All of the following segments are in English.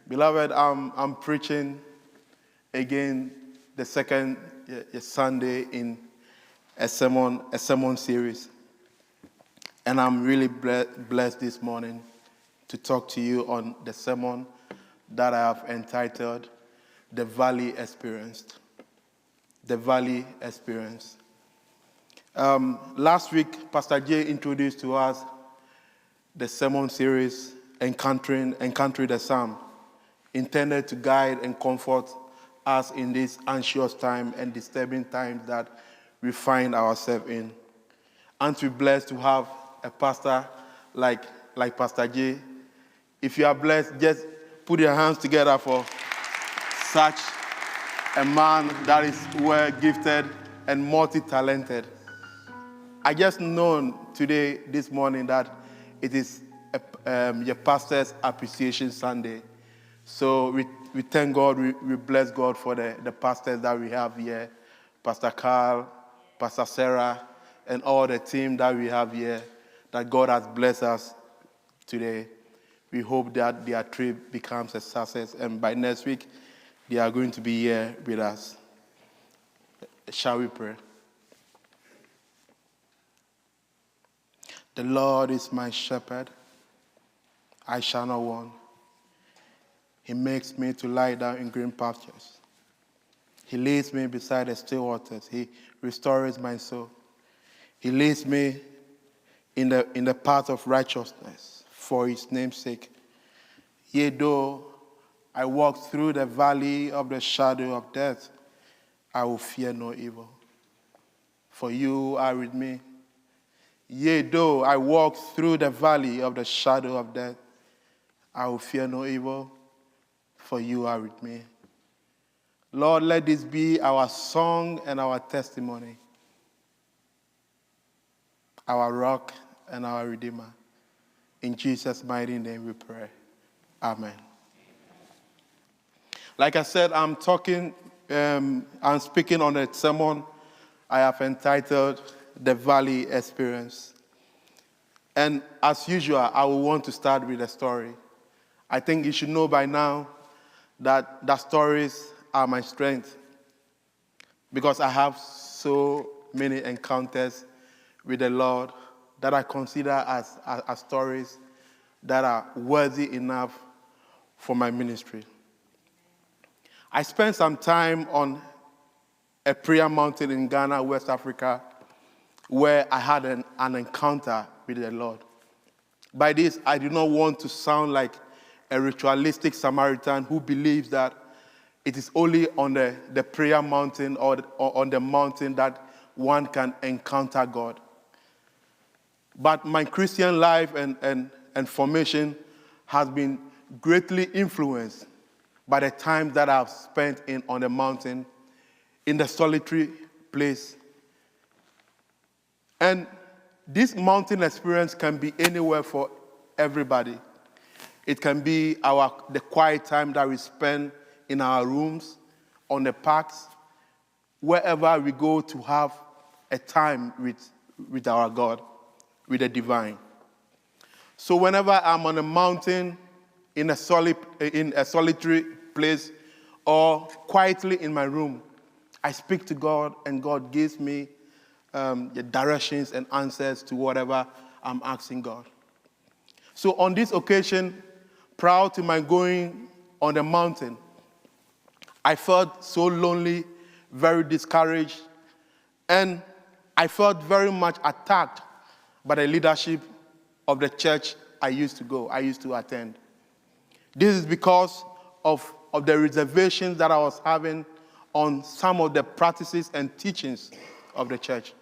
Beloved, I'm preaching again the second Sunday in a sermon series. And I'm really blessed this morning to talk to you on the sermon that I have entitled The Valley Experience. The Valley Experience. Last week, Pastor Jay introduced to us the sermon series, Encountering the Psalm, intended to guide and comfort us in this anxious time and disturbing times that we find ourselves in. Aren't we blessed to have a pastor like Pastor Jay? If you are blessed, just put your hands together for such a man that is well gifted and multi-talented. I just known this morning that it is your pastor's appreciation Sunday. So we thank God, we bless God for the pastors that we have here, Pastor Carl, Pastor Sarah, and all the team that we have here, that God has blessed us today. We hope that their trip becomes a success, and by next week, they are going to be here with us. Shall we pray? The Lord is my shepherd, I shall not want. He makes me to lie down in green pastures. He leads me beside the still waters. He restores my soul. He leads me in the path of righteousness for his name's sake. Yea, though I walk through the valley of the shadow of death, I will fear no evil, for you are with me. Yea, though I walk through the valley of the shadow of death, I will fear no evil, for you are with me. Lord, let this be our song and our testimony, our rock and our redeemer. In Jesus' mighty name we pray. Amen. Like I said, I'm speaking on a sermon I have entitled The Valley Experience. And as usual, I will want to start with a story. I think you should know by now that stories are my strength, because I have so many encounters with the Lord that I consider as stories that are worthy enough for my ministry. I spent some time on a prayer mountain in Ghana, West Africa, where I had an encounter with the Lord. By this, I do not want to sound like a ritualistic Samaritan who believes that it is only on the prayer mountain or on the mountain that one can encounter God. But my Christian life and formation has been greatly influenced by the time that I've spent on the mountain, in the solitary place. And this mountain experience can be anywhere for everybody. It can be the quiet time that we spend in our rooms, on the parks, wherever we go to have a time with our God, with the divine. So whenever I'm on a mountain, in a solitary place, or quietly in my room, I speak to God, and God gives me the directions and answers to whatever I'm asking God. So on this occasion, prior to my going on the mountain, I felt so lonely, very discouraged, and I felt very much attacked by the leadership of the church I used to attend. This is because of the reservations that I was having on some of the practices and teachings of the church.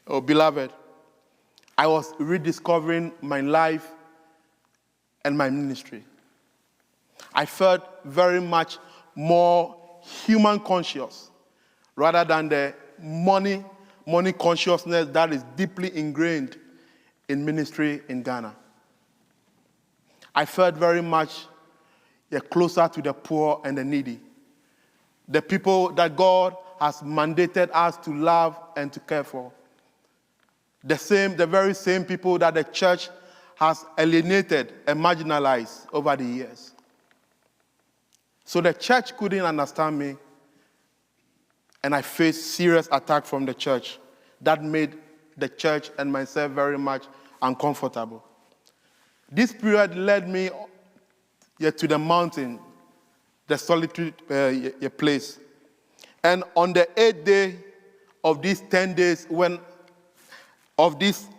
Oh, beloved, I was rediscovering my life and my ministry. I felt very much more human conscious rather than the money consciousness that is deeply ingrained in ministry in Ghana. I felt very much closer to the poor and the needy, the people that God has mandated us to love and to care for. The very same people that the church has alienated and marginalized over the years. So the church couldn't understand me, and I faced serious attack from the church that made the church and myself very much uncomfortable. This period led me to the mountain, the solitary place. And on the 8th day of these 10 days,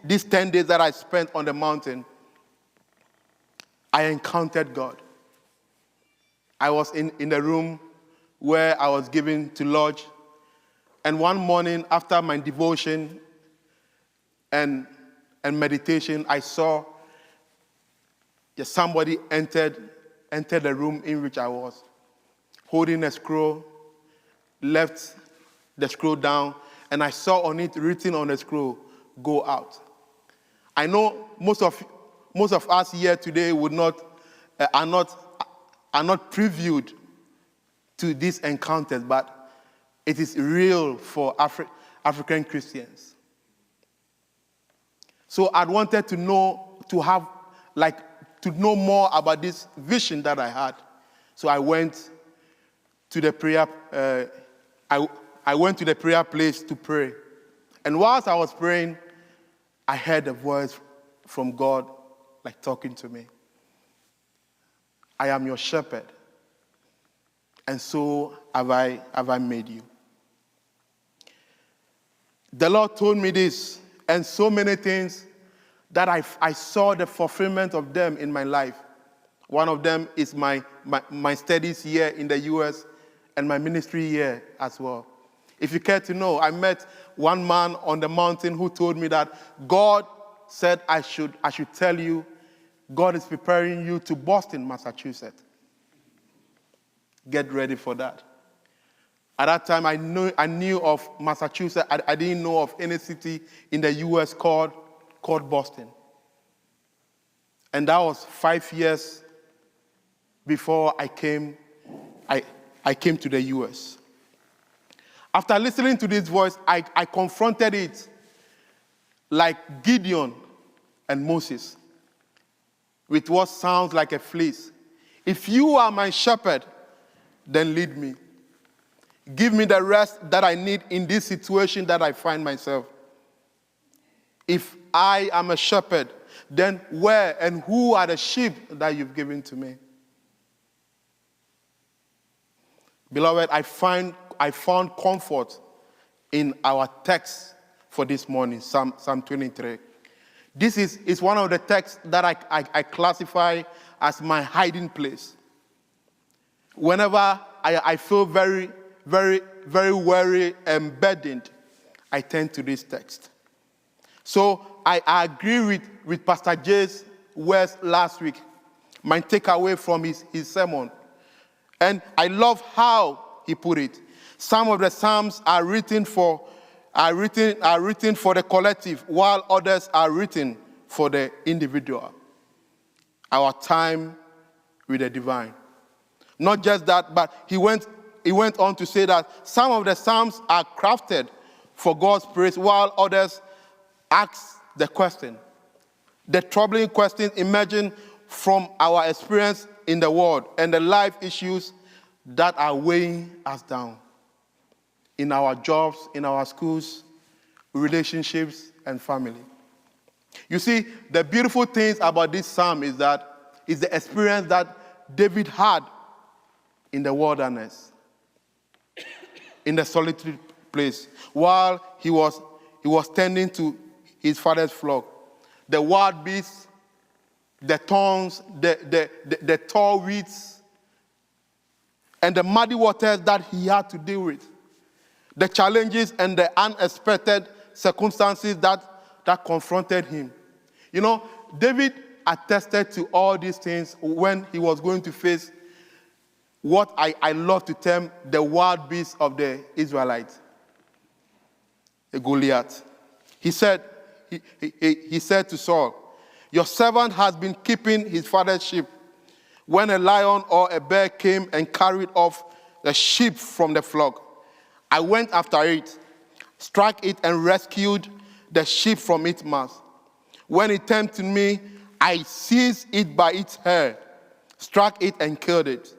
these 10 days that I spent on the mountain, I encountered God. I was in the room where I was given to lodge. And one morning, after my devotion and meditation, I saw somebody entered the room in which I was, holding a scroll, left the scroll down, and I saw on it, written on the scroll, "Go out." I know most of us here today are not previewed to these encounters, but it is real for African Christians. So I wanted to know more about this vision that I had. So I went to the prayer. I went to the prayer place to pray, and whilst I was praying, I heard a voice from God, talking to me. "I am your shepherd, and so have I made you." The Lord told me this, and so many things that I saw the fulfillment of them in my life. One of them is my studies here in the U.S. and my ministry here as well. If you care to know, I met one man on the mountain who told me that God said I should tell you, God is preparing you to Boston, Massachusetts. Get ready for that. At that time, I knew of Massachusetts. I didn't know of any city in the U.S. called Boston. And that was 5 years before I came to the U.S. After listening to this voice, I confronted it like Gideon and Moses with what sounds like a fleece. "If you are my shepherd, then lead me. Give me the rest that I need in this situation that I find myself. If I am a shepherd, then where and who are the sheep that you've given to me?" Beloved, I found comfort in our text for this morning, Psalm 23. This is one of the texts that I classify as my hiding place. Whenever I feel very, very, very weary and burdened, I turn to this text. So I agree with Pastor Jay's words last week, my takeaway from his sermon. And I love how he put it. Some of the Psalms are written for the collective, while others are written for the individual. Our time with the divine. Not just that, but he went on to say that some of the Psalms are crafted for God's praise, while others ask the question. The troubling questions emerging from our experience in the world and the life issues that are weighing us down in our jobs, in our schools, relationships, and family. You see, the beautiful things about this psalm is the experience that David had in the wilderness, in the solitary place, while he was tending to his father's flock. The wild beasts, the thorns, the tall weeds, and the muddy waters that he had to deal with. The challenges and the unexpected circumstances that confronted him. You know, David attested to all these things when he was going to face what I love to term the wild beasts of the Israelites, the Goliath. He said to Saul, "Your servant has been keeping his father's sheep. When a lion or a bear came and carried off the sheep from the flock, I went after it, struck it, and rescued the sheep from its mouth. When it tempted me, I seized it by its hair, struck it and killed it.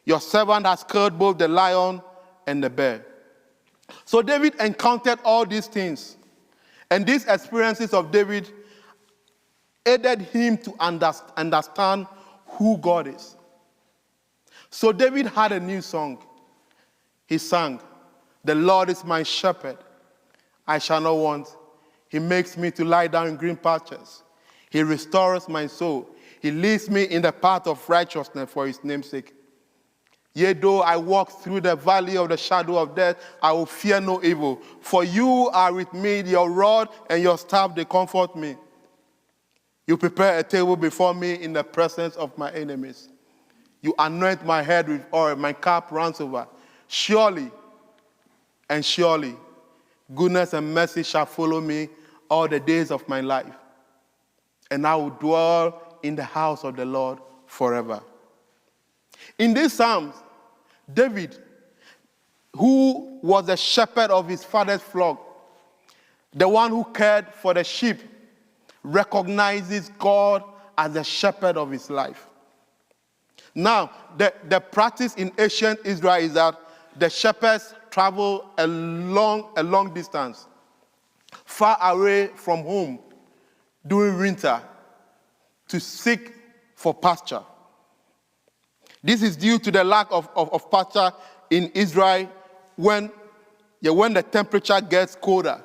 Your servant has killed both the lion and the bear. So David encountered all these things. And these experiences of David aided him to understand who God is. So David had a new song. He sang, "The Lord is my shepherd, I shall not want. He makes me to lie down in green pastures. He restores my soul. He leads me in the path of righteousness for his name's sake. Yea, though I walk through the valley of the shadow of death, I will fear no evil. For you are with me, your rod and your staff, they comfort me. You prepare a table before me in the presence of my enemies. You anoint my head with oil, my cup runs over. Surely and surely, goodness and mercy shall follow me all the days of my life. And I will dwell in the house of the Lord forever." In these Psalms, David, who was the shepherd of his father's flock, the one who cared for the sheep, recognizes God as the shepherd of his life. Now, the practice in ancient Israel is that the shepherds travel a long distance, far away from home during winter to seek for pasture. This is due to the lack of pasture in Israel when the temperature gets colder.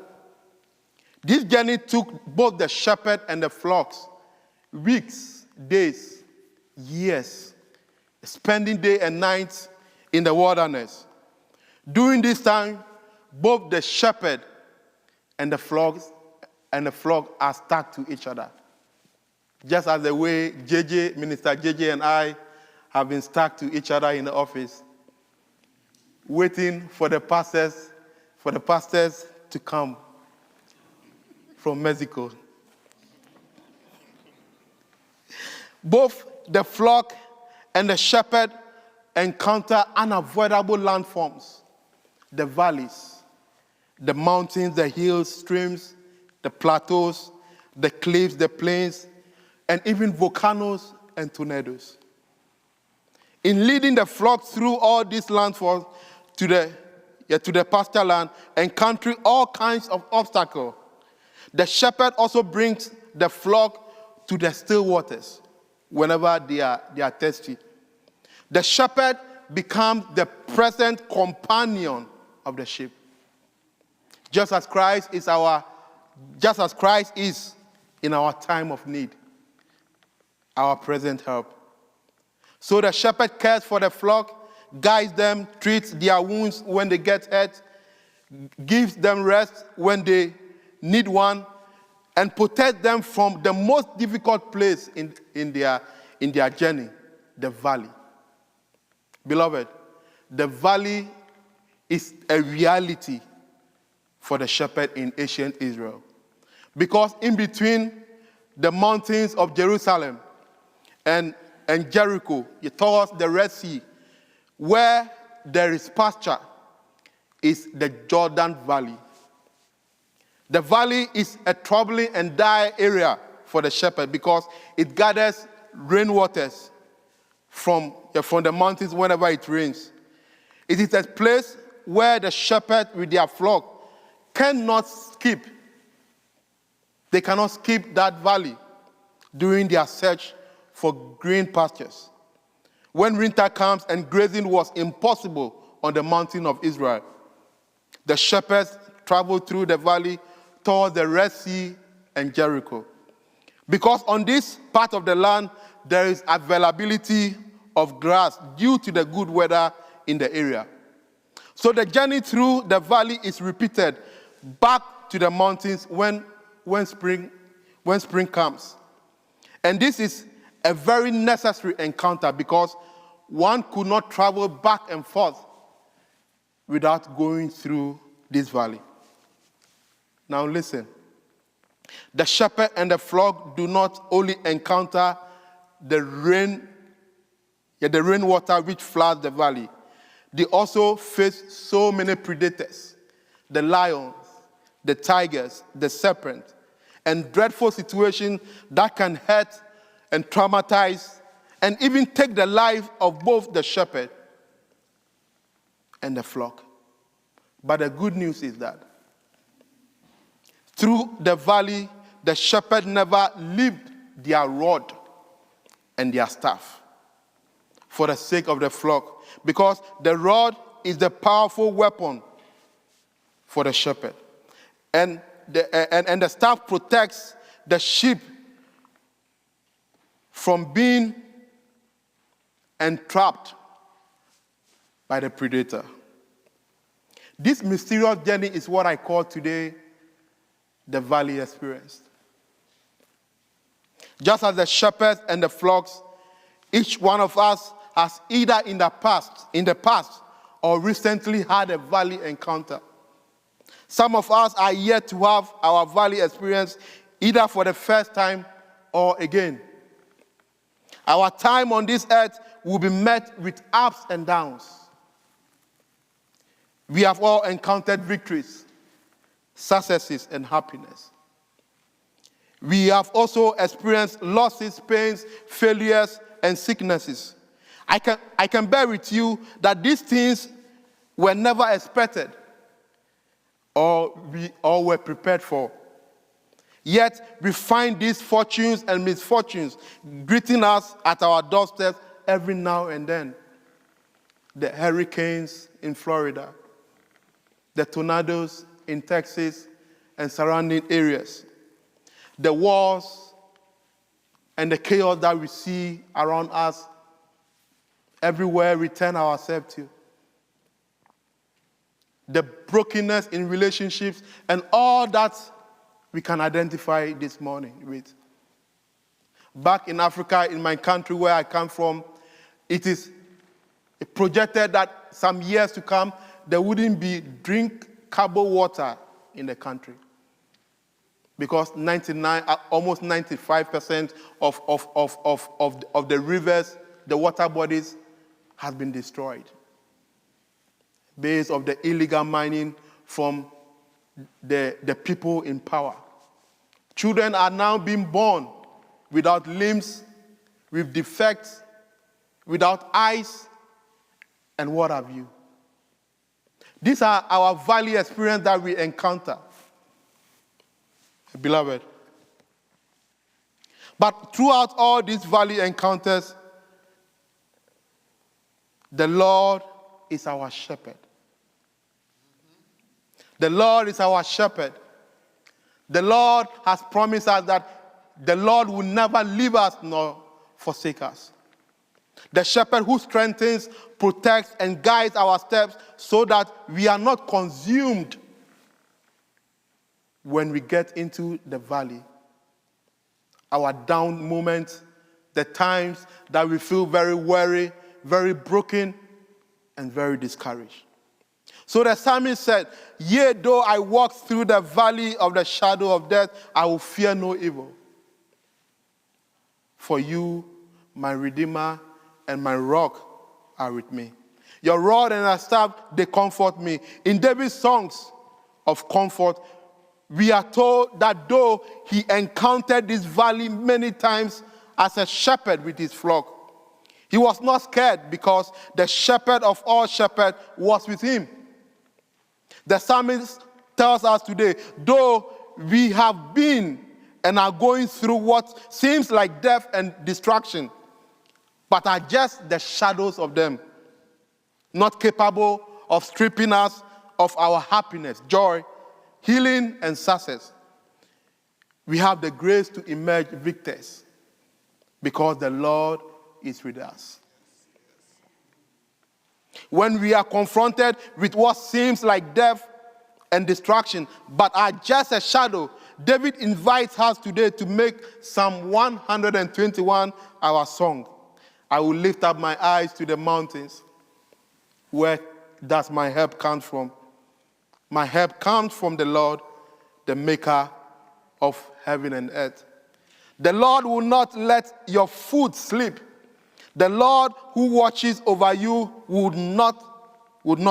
This journey took both the shepherd and the flocks weeks, days, years, spending day and night in the wilderness. During this time, both the shepherd and the flock are stuck to each other. Just as the way Minister JJ and I have been stuck to each other in the office, waiting for the pastors to come from Mexico. Both the flock and the shepherd encounter unavoidable landforms, the valleys, the mountains, the hills, streams, the plateaus, the cliffs, the plains, and even volcanoes and tornadoes. In leading the flock through all these landforms to the pasture land, encountering all kinds of obstacles, the shepherd also brings the flock to the still waters whenever they are thirsty. The shepherd becomes the present companion of the sheep. Just as Christ is in our time of need, our present help. So the shepherd cares for the flock, guides them, treats their wounds when they get hurt, gives them rest when they need one, and protects them from the most difficult place in their journey, the valley. Beloved, the valley is a reality for the shepherd in ancient Israel. Because in between the mountains of Jerusalem and Jericho, towards the Red Sea, where there is pasture, is the Jordan Valley. The valley is a troubling and dire area for the shepherd because it gathers rainwaters from the mountains whenever it rains. It is a place where the shepherd with their flock cannot skip. They cannot skip that valley during their search for green pastures. When winter comes and grazing was impossible on the mountain of Israel, the shepherds traveled through the valley towards the Red Sea and Jericho. Because on this part of the land, there is availability of grass due to the good weather in the area. So the journey through the valley is repeated back to the mountains when spring comes. And this is a very necessary encounter because one could not travel back and forth without going through this valley. Now listen. The shepherd and the flock do not only encounter the rainwater which floods the valley. They also face so many predators, the lions, the tigers, the serpent, and dreadful situations that can hurt and traumatize and even take the life of both the shepherd and the flock. But the good news is that through the valley, the shepherd never left their rod and their staff for the sake of the flock, because the rod is the powerful weapon for the shepherd. And the staff protects the sheep from being entrapped by the predator. This mysterious journey is what I call today the valley experience. Just as the shepherds and the flocks, each one of us has either in the past or recently had a valley encounter. Some of us are yet to have our valley experience either for the first time or again. Our time on this earth will be met with ups and downs. We have all encountered victories, successes, and happiness. We have also experienced losses, pains, failures, and sicknesses. I can bear with you that these things were never expected or were prepared for. Yet we find these fortunes and misfortunes greeting us at our doorsteps every now and then. The hurricanes in Florida, the tornadoes in Texas and surrounding areas, the wars and the chaos that we see around us everywhere we turn ourselves to, the brokenness in relationships, and all that we can identify this morning with. Back in Africa, in my country where I come from, it is projected that some years to come, there wouldn't be drinkable water in the country, because almost 95% of the rivers, the water bodies, has been destroyed based on the illegal mining from the people in power. Children are now being born without limbs, with defects, without eyes, and what have you. These are our valley experience that we encounter, beloved. But throughout all these valley encounters, the Lord is our shepherd. The Lord is our shepherd. The Lord has promised us that the Lord will never leave us nor forsake us. The shepherd who strengthens, protects, and guides our steps so that we are not consumed when we get into the valley. Our down moments, the times that we feel very weary, very broken, and very discouraged. So the psalmist said, "Yea, though I walk through the valley of the shadow of death, I will fear no evil. For you, my Redeemer and my rock, are with me. Your rod and your staff, they comfort me." In David's songs of comfort, we are told that though he encountered this valley many times as a shepherd with his flock, he was not scared because the shepherd of all shepherds was with him. The psalmist tells us today, though we have been and are going through what seems like death and destruction, but are just the shadows of them, not capable of stripping us of our happiness, joy, healing, and success, we have the grace to emerge victors because the Lord is with us. When we are confronted with what seems like death and destruction, but are just a shadow, David invites us today to make Psalm 121 our song. I will lift up my eyes to the mountains. Where does my help come from? My help comes from the Lord, the maker of heaven and earth. The Lord will not let your foot slip. The Lord who watches over you would not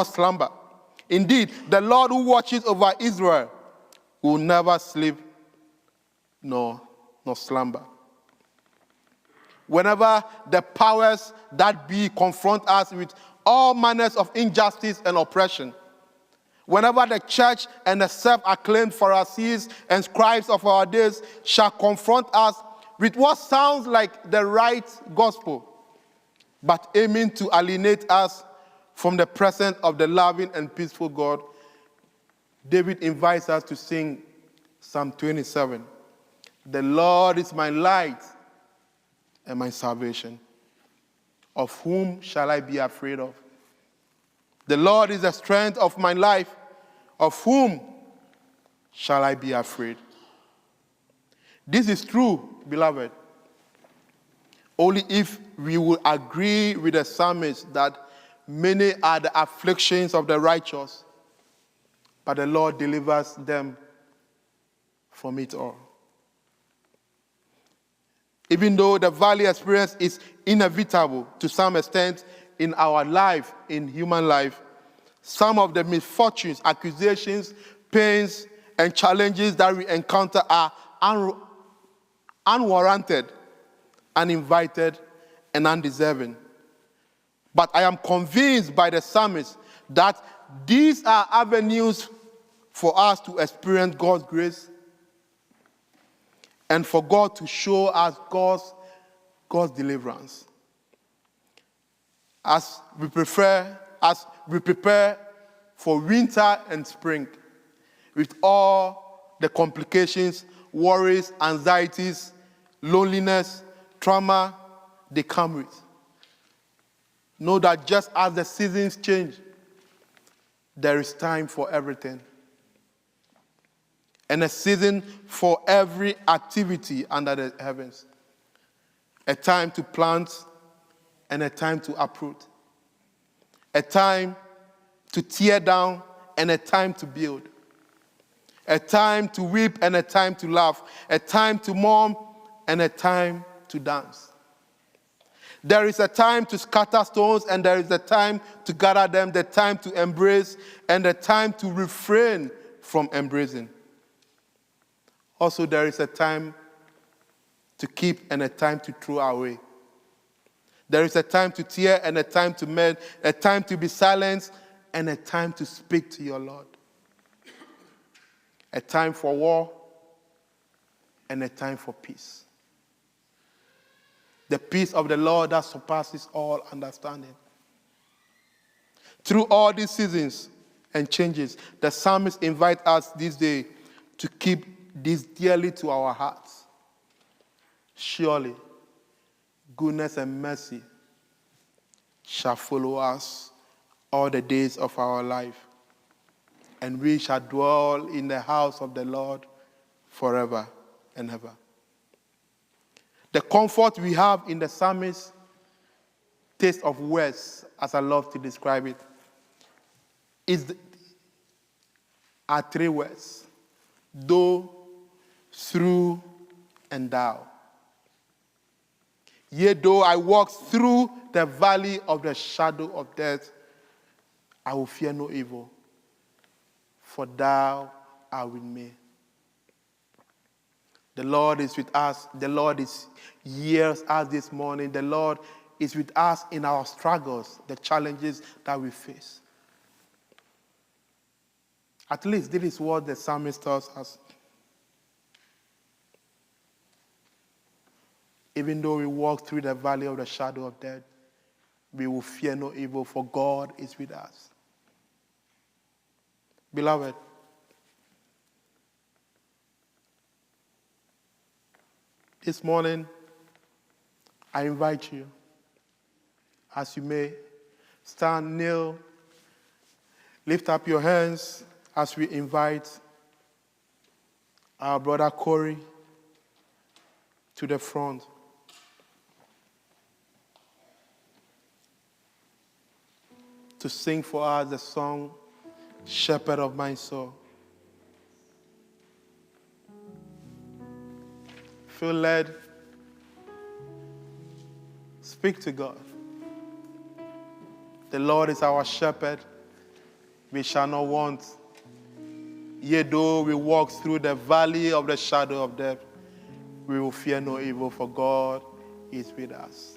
slumber. Indeed, the Lord who watches over Israel will never sleep nor slumber. whenever the powers that be confront us with all manners of injustice and oppression, whenever the church and the self-acclaimed Pharisees and scribes of our days shall confront us with what sounds like the right gospel, but aiming to alienate us from the presence of the loving and peaceful God, David invites us to sing Psalm 27. The Lord is my light and my salvation. Of whom shall I be afraid of? The Lord is the strength of my life. Of whom shall I be afraid? This is true, beloved, only if we will agree with the psalmist that many are the afflictions of the righteous, but the Lord delivers them from it all. Even though the valley experience is inevitable to some extent in our life, in human life, some of the misfortunes, accusations, pains, and challenges that we encounter are unwarranted, uninvited, and undeserving. But I am convinced by the psalmist that these are avenues for us to experience God's grace and for God to show us God's deliverance. As we prepare for winter and spring, with all the complications, worries, anxieties, loneliness, trauma they come with. Know that just as the seasons change, there is time for everything. And a season for every activity under the heavens. A time to plant and a time to uproot. A time to tear down and a time to build. A time to weep and a time to laugh. A time to mourn and a time to dance. There is a time to scatter stones and there is a time to gather them, the time to embrace and the time to refrain from embracing. Also, there is a time to keep and a time to throw away. There is a time to tear and a time to mend, a time to be silent and a time to speak to your Lord. A time for war and a time for peace. The peace of the Lord that surpasses all understanding. Through all these seasons and changes, the psalmist invites us this day to keep this dearly to our hearts. Surely, goodness and mercy shall follow us all the days of our life, and we shall dwell in the house of the Lord forever and ever. The comfort we have in the psalmist's taste of words, as I love to describe it, are three words: though, through, and thou. Yea, though I walk through the valley of the shadow of death, I will fear no evil, for thou art with me. The Lord is with us. The Lord hears us this morning. The Lord is with us in our struggles, the challenges that we face. At least this is what the psalmist tells us. Even though we walk through the valley of the shadow of death, we will fear no evil, for God is with us. Beloved, this morning, I invite you, as you may, stand, kneel, lift up your hands as we invite our brother Corey to the front. To sing for us the song, Shepherd of My Soul. Feel led, speak to God. The Lord is our shepherd, we shall not want. Yea, though we walk through the valley of the shadow of death, we will fear no evil, for God is with us.